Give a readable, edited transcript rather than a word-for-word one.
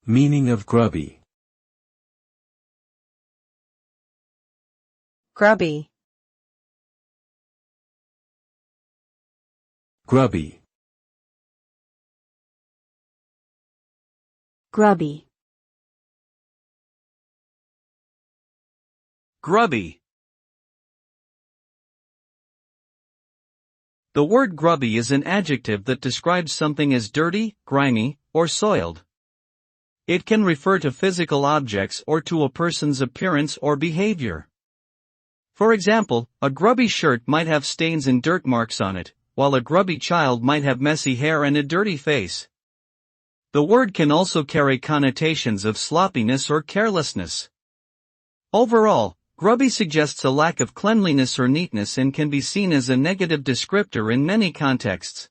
Meaning of grubby. Grubby. Grubby. Grubby. Grubby. The word grubby is an adjective that describes something as dirty, grimy, or soiled. It can refer to physical objects or to a person's appearance or behavior. For example, a grubby shirt might have stains and dirt marks on it, while a grubby child might have messy hair and a dirty face. The word can also carry connotations of sloppiness or carelessness. Overall, grubby suggests a lack of cleanliness or neatness and can be seen as a negative descriptor in many contexts.